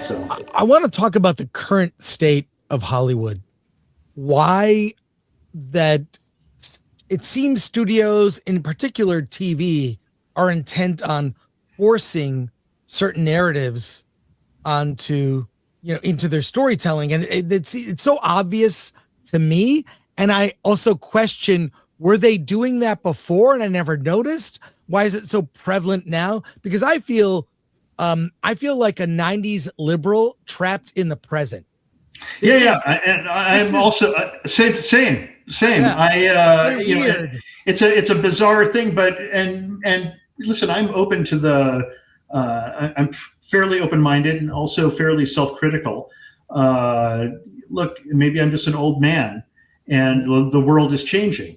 So I want to talk about the current state of Hollywood. Why that it seems studios, in particular TV, are intent on forcing certain narratives onto, into their storytelling. And it's so obvious to me. And I also question, were they doing that before and I never noticed? Why is it so prevalent now? Because I feel like a 90s liberal trapped in the present. I'm also same. Yeah. It's a bizarre thing, but and listen, I'm open to the. I'm fairly open-minded and also fairly self-critical. Look, maybe I'm just an old man, and the world is changing,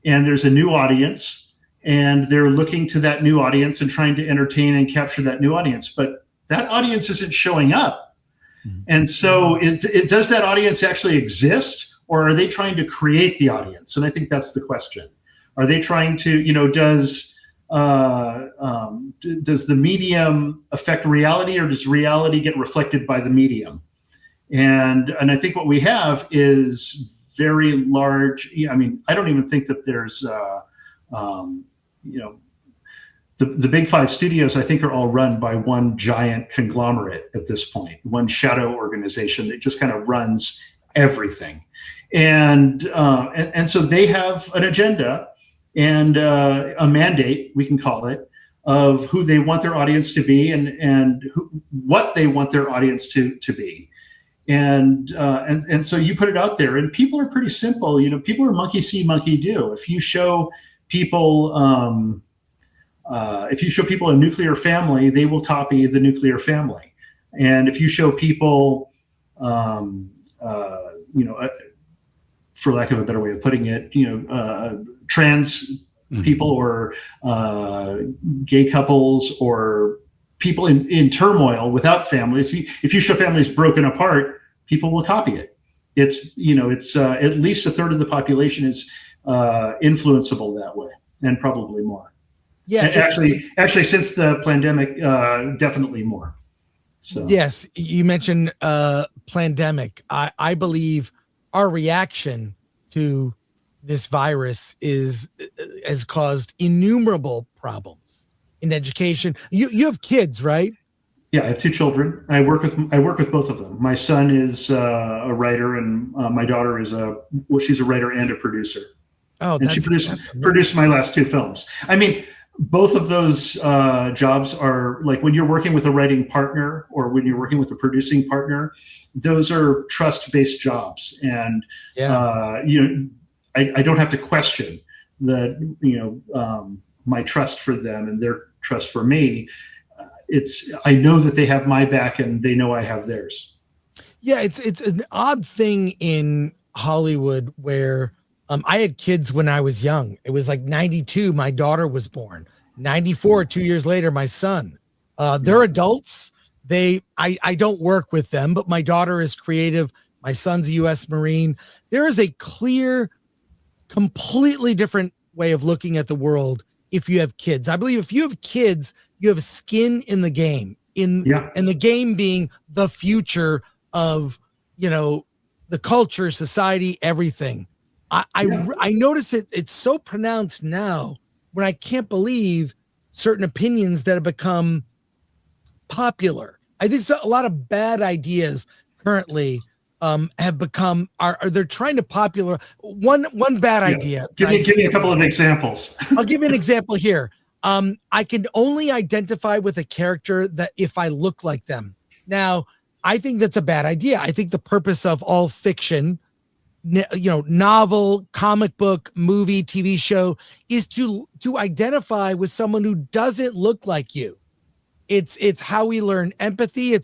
and there's a new audience, and they're looking to that new audience and trying to entertain and capture that new audience, but that audience isn't showing up. And so does that audience actually exist, or are they trying to create the audience? And I think that's the question. Are they trying to, does the medium affect reality, or does reality get reflected by the medium? And I think what we have is very large. I mean, I don't even think that there's, the big five studios, I think, are all run by one giant conglomerate at this point, one shadow organization that just kind of runs everything. And so they have an agenda and a mandate, we can call it, of who they want their audience to be and what they want their audience to be. And so you put it out there, and people are pretty simple. People are monkey see, monkey do. If you show people a nuclear family, they will copy the nuclear family. And if you show people, for lack of a better way of putting it, trans people or gay couples or people in turmoil without families, if you show families broken apart, people will copy it. It's at least a third of the population is influenceable that way, and probably more. Yeah, actually, since the pandemic, definitely more. So yes, you mentioned pandemic. I believe our reaction to this virus has caused innumerable problems in education. You have kids, right? Yeah, I have two children. I work with both of them. My son is a writer, and my daughter is she's a writer and a producer. Oh, and she produced my last two films. I mean, both of those jobs are like, when you're working with a writing partner or when you're working with a producing partner, those are trust-based jobs. And, I don't have to question my trust for them and their trust for me. I know that they have my back and they know I have theirs. Yeah. It's an odd thing in Hollywood where, I had kids when I was young. It was like 92. My daughter was born. 94, 2 years later, my son. They're adults. I don't work with them, but my daughter is creative. My son's a U.S. Marine. There is a clear, completely different way of looking at the world if you have kids. I believe if you have kids, you have skin in the game. And the game being the future of, the culture, society, everything. I notice it's so pronounced now when I can't believe certain opinions that have become popular. I think a lot of bad ideas currently have become they're trying to popular one bad idea. Give me a couple of examples. I'll give you an example here. I can only identify with a character that if I look like them. Now, I think that's a bad idea. I think the purpose of all fiction, novel, comic book, movie, TV show is to identify with someone who doesn't look like you. It's how we learn empathy.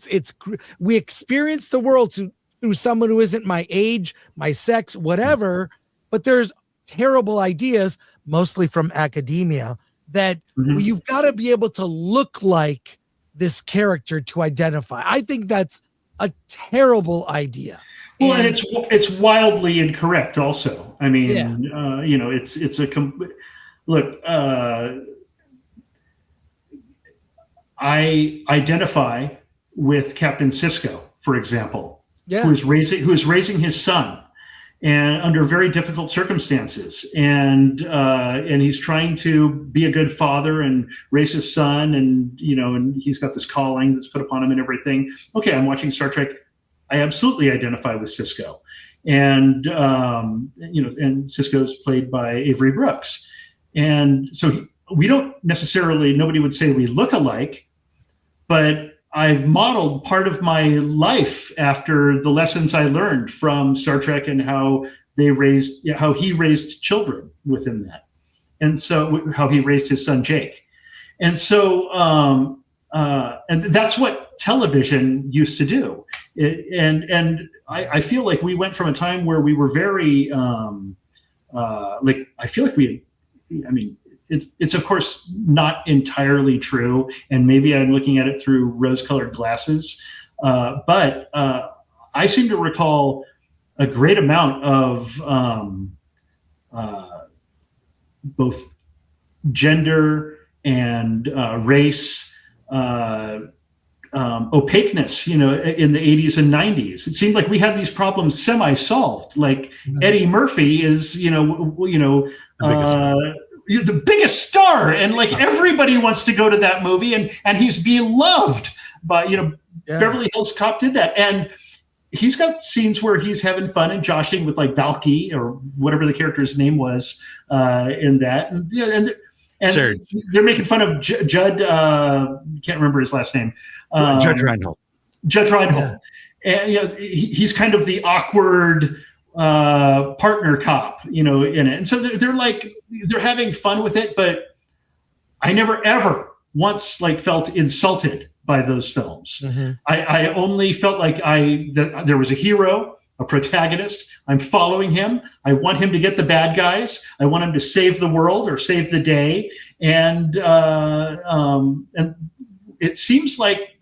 We experience the world through someone who isn't my age, my sex, whatever. But there's terrible ideas, mostly from academia, that you've got to be able to look like this character to identify. I think that's a terrible idea. Well, and it's wildly incorrect also. I mean, look, I identify with Captain Sisko, for example, Yeah. who is raising his son, and under very difficult circumstances, and he's trying to be a good father and raise his son, and and he's got this calling that's put upon him and everything. Okay, I'm watching Star Trek. I absolutely identify with Sisko, and and Sisko's played by Avery Brooks, and so we don't necessarily. Nobody would say we look alike, but I've modeled part of my life after the lessons I learned from Star Trek and how he raised children within that. And so how he raised his son, Jake. And so, and that's what television used to do. I feel like we went from a time where we were very, I feel like it's of course not entirely true, and maybe I'm looking at it through rose-colored glasses, but I seem to recall a great amount of both gender and race opaqueness, in the 80s and 90s. It seemed like we had these problems semi-solved. Like Eddie Murphy is, the biggest star, and like everybody wants to go to that movie, and he's beloved by Beverly Hills Cop did that, and he's got scenes where he's having fun and joshing with like Valky or whatever the character's name was in that, and they're making fun of Judd. Can't remember his last name. Judge Reinhold. Judge Reinhold, and he's kind of the awkward partner cop, in it. And so they're having fun with it, but I never ever once felt insulted by those films. Mm-hmm. I only felt like there was a hero, a protagonist. I'm following him. I want him to get the bad guys. I want him to save the world or save the day. And it seems like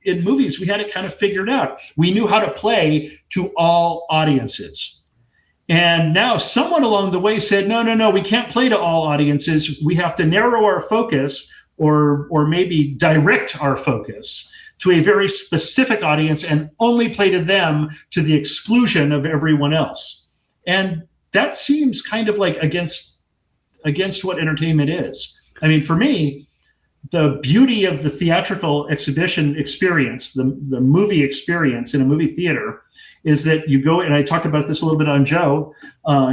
in movies, we had it kind of figured out. We knew how to play to all audiences. And now someone along the way said, no, we can't play to all audiences. We have to narrow our focus or maybe direct our focus to a very specific audience and only play to them to the exclusion of everyone else. And that seems kind of like against what entertainment is. I mean, for me, the beauty of the theatrical exhibition experience, the movie experience in a movie theater, is that you go, and I talked about this a little bit on Joe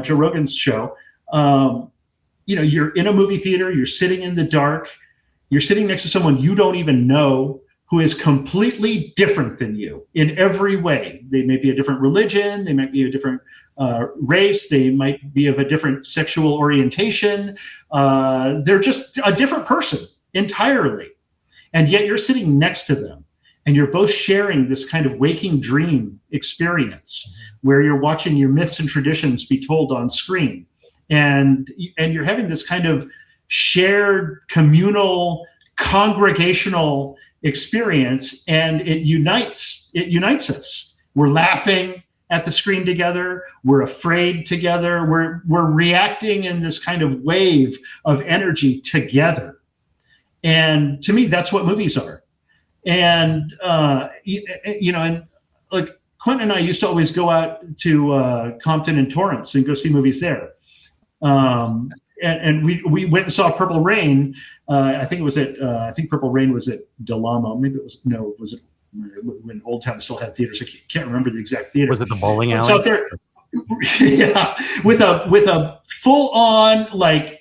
Rogan's show. You're in a movie theater, you're sitting in the dark, you're sitting next to someone you don't even know who is completely different than you in every way. They may be a different religion, they might be a different race, they might be of a different sexual orientation. They're just a different person entirely. And yet you're sitting next to them and you're both sharing this kind of waking dream experience where you're watching your myths and traditions be told on screen. And you're having this kind of shared communal congregational experience, and it unites us. We're laughing at the screen together. We're afraid together. We're reacting in this kind of wave of energy together. And to me, that's what movies are. And, and like Quentin and I used to always go out to Compton and Torrance and go see movies there. And we went and saw Purple Rain. I think Purple Rain was at Del Amo. Maybe was it when Old Town still had theaters? I can't remember the exact theater. Was it the bowling alley? Out there, yeah, with a full on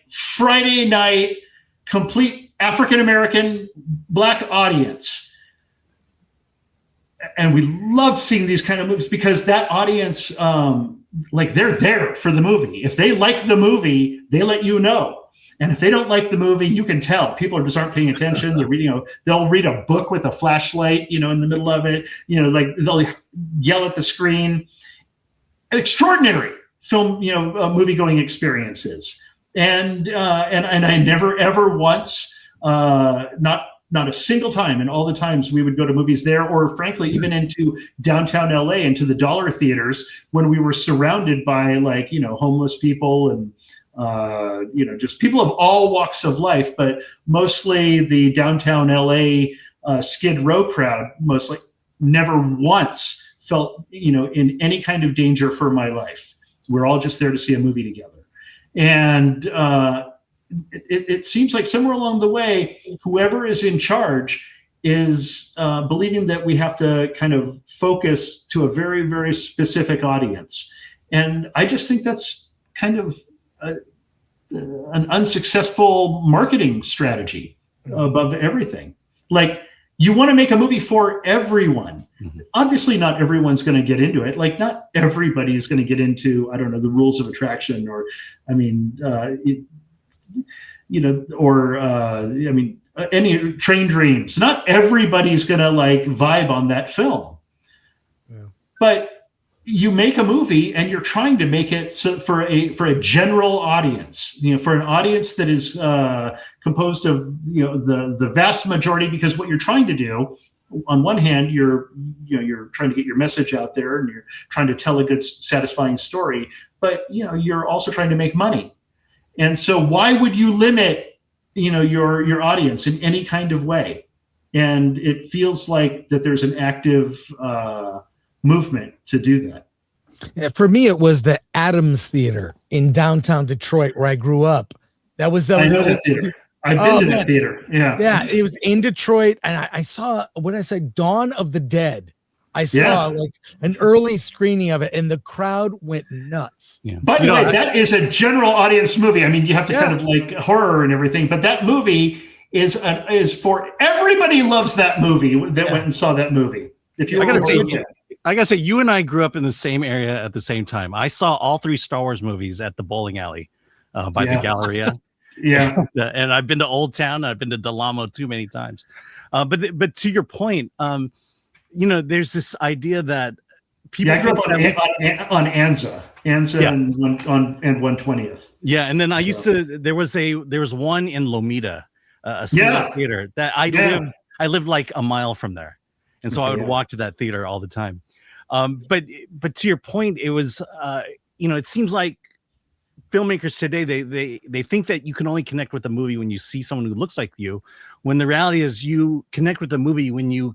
Friday night, complete African-American Black audience. And we love seeing these kind of movies because that audience, they're there for the movie. If they like the movie, they let you know. And if they don't like the movie, you can tell. People just aren't paying attention. They're reading they'll read a book with a flashlight, in the middle of it. They'll yell at the screen. Extraordinary film, movie-going experiences. And I never ever once, not a single time, and all the times we would go to movies there, or frankly, even into downtown LA, into the dollar theaters, when we were surrounded by homeless people and just people of all walks of life, but mostly the downtown LA Skid Row crowd, mostly, never once felt, in any kind of danger for my life. We're all just there to see a movie together. And it seems like somewhere along the way, whoever is in charge is believing that we have to kind of focus to a very, very specific audience. And I just think that's kind of an unsuccessful marketing strategy above everything. Like, you want to make a movie for everyone. Mm-hmm. Obviously, not everyone's going to get into it. Like, not everybody is going to get into, I don't know, the rules of attraction, or, any Train Dreams. Not everybody's going to like vibe on that film. Yeah. But you make a movie and you're trying to make it for a general audience, for an audience that is composed of, the vast majority, because what you're trying to do, on one hand, you're trying to get your message out there and you're trying to tell a good, satisfying story, but, you're also trying to make money. And so why would you limit, your audience in any kind of way? And it feels like that there's an active, movement to do that. Yeah, for me, it was the Adams Theater in downtown Detroit, where I grew up. I know that theater. I've been to that theater. Yeah. Yeah, it was in Detroit, and I saw, what did I say, Dawn of the Dead. I saw like an early screening of it, and the crowd went nuts. Yeah. By the way, that is a general audience movie. I mean, you have to kind of like horror and everything, but that movie is for everybody. Loves that movie that went and saw that movie. If you I gotta say, you and I grew up in the same area at the same time. I saw all 3 Star Wars movies at the bowling alley by the Galleria. Yeah. And I've been to Old Town. I've been to Del Amo too many times. But to your point, there's this idea that people. Yeah, I grew up on Anza and 120th. Yeah, and then I used to. There was one in Lomita, a theater that I lived like a mile from there, and so I would walk to that theater all the time. But to your point, it was it seems like filmmakers today, they think that you can only connect with the movie when you see someone who looks like you, when the reality is you connect with the movie when you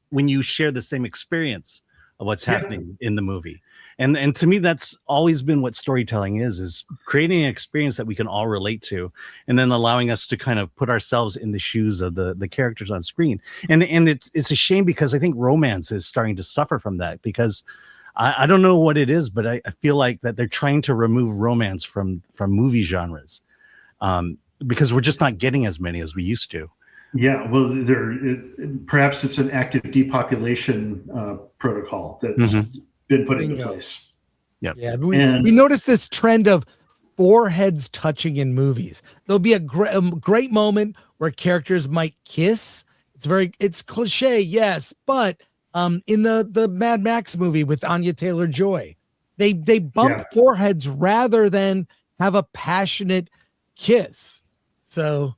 when you share the same experience of what's happening in the movie. And to me, that's always been what storytelling is creating an experience that we can all relate to, and then allowing us to kind of put ourselves in the shoes of the characters on screen. And it's a shame, because I think romance is starting to suffer from that, because I don't know what it is, but I feel like that they're trying to remove romance from movie genres, because we're just not getting as many as we used to. Yeah, well, perhaps it's an active depopulation protocol that's been put into place. Yep. Yeah, we noticed this trend of foreheads touching in movies. There'll be a great moment where characters might kiss. It's cliche, yes, but in the Mad Max movie with Anya Taylor-Joy, they bump foreheads rather than have a passionate kiss. So.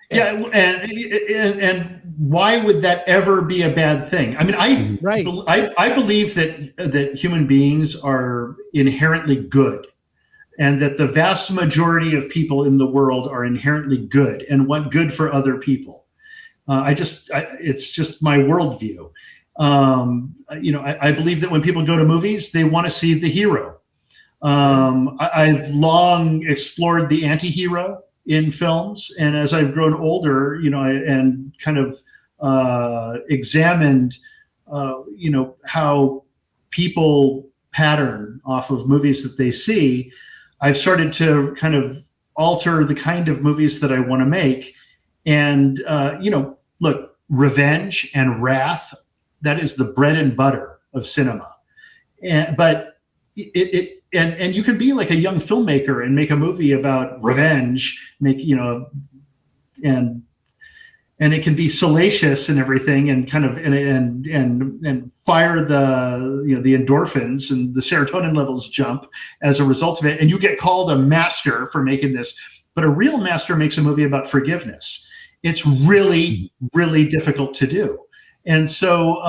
And why would that ever be a bad thing? I mean, I believe that human beings are inherently good, and that the vast majority of people in the world are inherently good and want good for other people. It's just my worldview. I believe that when people go to movies, they want to see the hero. I've long explored the anti-hero in films, and as I've grown older, and kind of examined, how people pattern off of movies that they see, I've started to kind of alter the kind of movies that I want to make. And look, revenge and wrath, that is the bread and butter of cinema. But you could be like a young filmmaker and make a movie about revenge, and it can be salacious and everything, and kind of and fire the endorphins, and the serotonin levels jump as a result of it, and you get called a master for making this. But a real master makes a movie about forgiveness. It's really, really difficult to do. And so,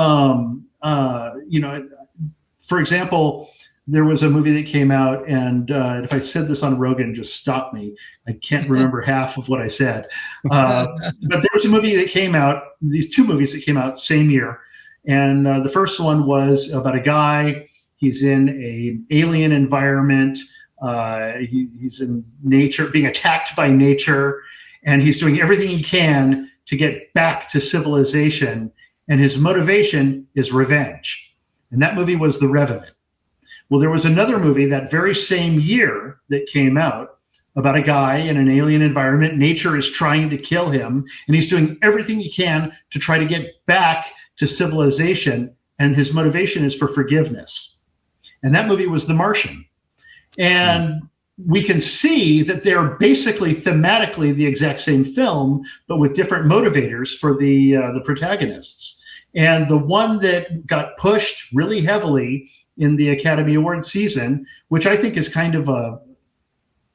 for example, there was a movie that came out, and if I said this on Rogan, just stop me. I can't remember half of what I said. But there was a movie that came out, these two movies that came out same year. And the first one was about a guy. He's in an alien environment. He's in nature, being attacked by nature, and he's doing everything he can to get back to civilization. And his motivation is revenge. And that movie was The Revenant. Well, there was another movie that very same year that came out about a guy in an alien environment. Nature is trying to kill him, and he's doing everything he can to try to get back to civilization. And his motivation is for forgiveness. And that movie was The Martian. And we can see that they're basically thematically the exact same film, but with different motivators for the protagonists. And the one that got pushed really heavily in the Academy Award season, which I think is kind of a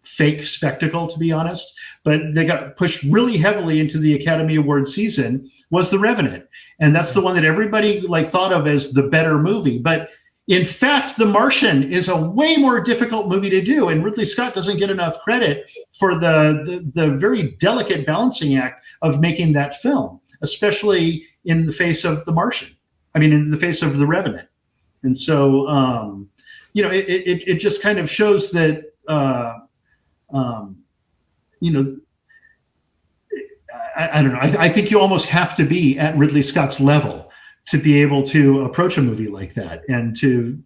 fake spectacle, to be honest, but they got pushed really heavily into the Academy Award season, was The Revenant. And that's the one that everybody thought of as the better movie. But in fact, The Martian is a way more difficult movie to do, and Ridley Scott doesn't get enough credit for the very delicate balancing act of making that film, especially in the face of The Martian. I mean, in the face of The Revenant. And so, it just kind of shows that, I don't know. I think you almost have to be at Ridley Scott's level to be able to approach a movie like that and to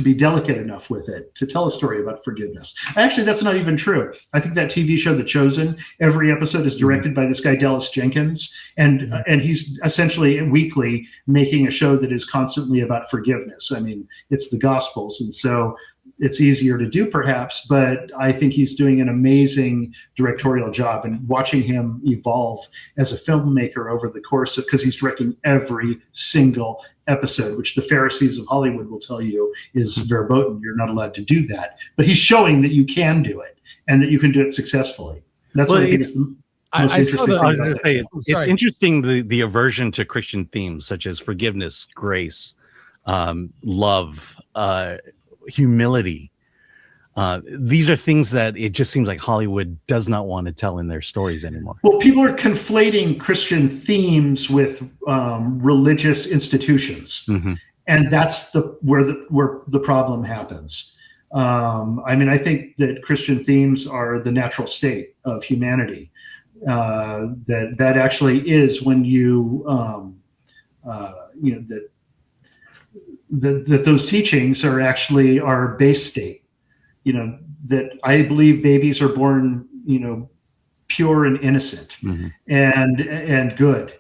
be delicate enough with it, to tell a story about forgiveness. Actually, that's not even true. I think that TV show, The Chosen, every episode is directed by this guy, Dallas Jenkins, and he's essentially weekly making a show that is constantly about forgiveness. I mean, it's the Gospels, and so it's easier to do perhaps, but I think he's doing an amazing directorial job, and watching him evolve as a filmmaker over the course of, because he's directing every single episode, which the Pharisees of Hollywood will tell you is verboten. You're not allowed to do that, but he's showing that you can do it and that you can do it successfully. That's what I think is the most interesting thing. I was going to say, it's interesting, the aversion to Christian themes such as forgiveness, grace, love, humility. These are things that it just seems like Hollywood does not want to tell in their stories anymore. Well, people are conflating Christian themes with religious institutions, and that's where the problem happens. I mean, I think that Christian themes are the natural state of humanity. That actually is when that those teachings are actually our base state. That I believe babies are born, pure and innocent and good.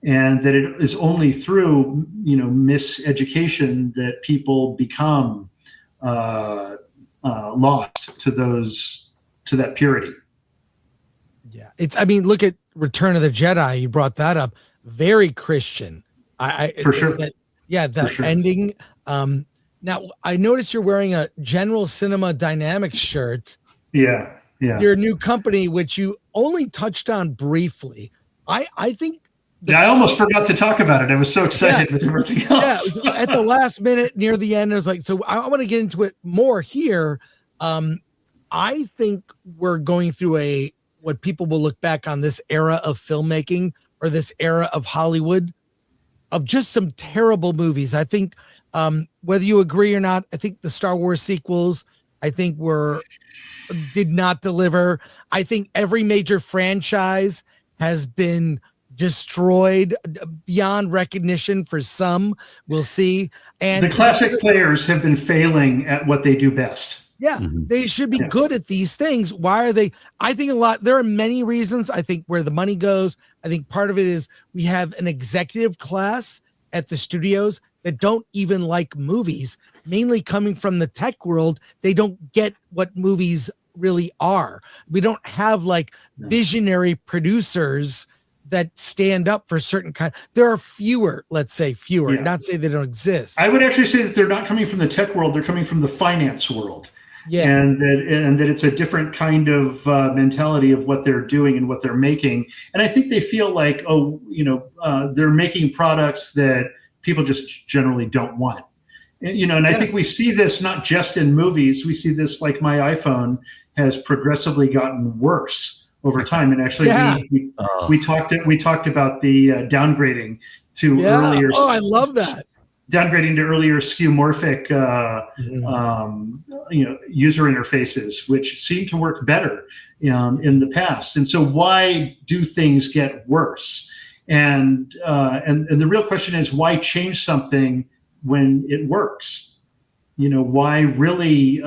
And that it is only through, miseducation that people become lost to that purity. Yeah. Look at Return of the Jedi. You brought that up. Very Christian. For sure. That sure. Ending. Now, I noticed you're wearing a General Cinema Dynamics shirt. Yeah. Your new company, which you only touched on briefly. I think. I almost forgot to talk about it. I was so excited with everything else. Yeah, at the last minute, near the end, I was like, so I want to get into it more here. I think we're going through what people will look back on this era of filmmaking, or this era of Hollywood, of just some terrible movies. I think, whether you agree or not, I think the Star Wars sequels, I think did not deliver. I think every major franchise has been destroyed beyond recognition for some. We'll see. And the classic players have been failing at what they do best. Yeah, they should be good at these things. Why are they? I think there are many reasons. I think where the money goes, I think part of it is we have an executive class at the studios that don't even like movies, mainly coming from the tech world. They don't get what movies really are. We don't have visionary producers that stand up for certain kind. There are fewer, let's say fewer, not say they don't exist. I would actually say that they're not coming from the tech world. They're coming from the finance world. Yeah. And that it's a different kind of mentality of what they're doing and what they're making. And I think they feel like, they're making products that people just generally don't want. And I think we see this not just in movies. We see this, like my iPhone has progressively gotten worse over time. And actually, we talked about the downgrading to earlier. Oh, I love that. Downgrading to earlier skeuomorphic, user interfaces, which seem to work better in the past. And so, why do things get worse? And the real question is, why change something when it works? Why really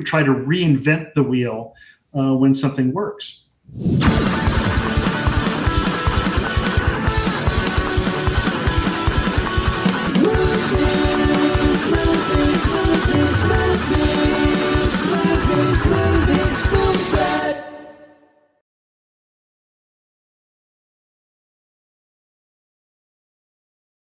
try to reinvent the wheel when something works?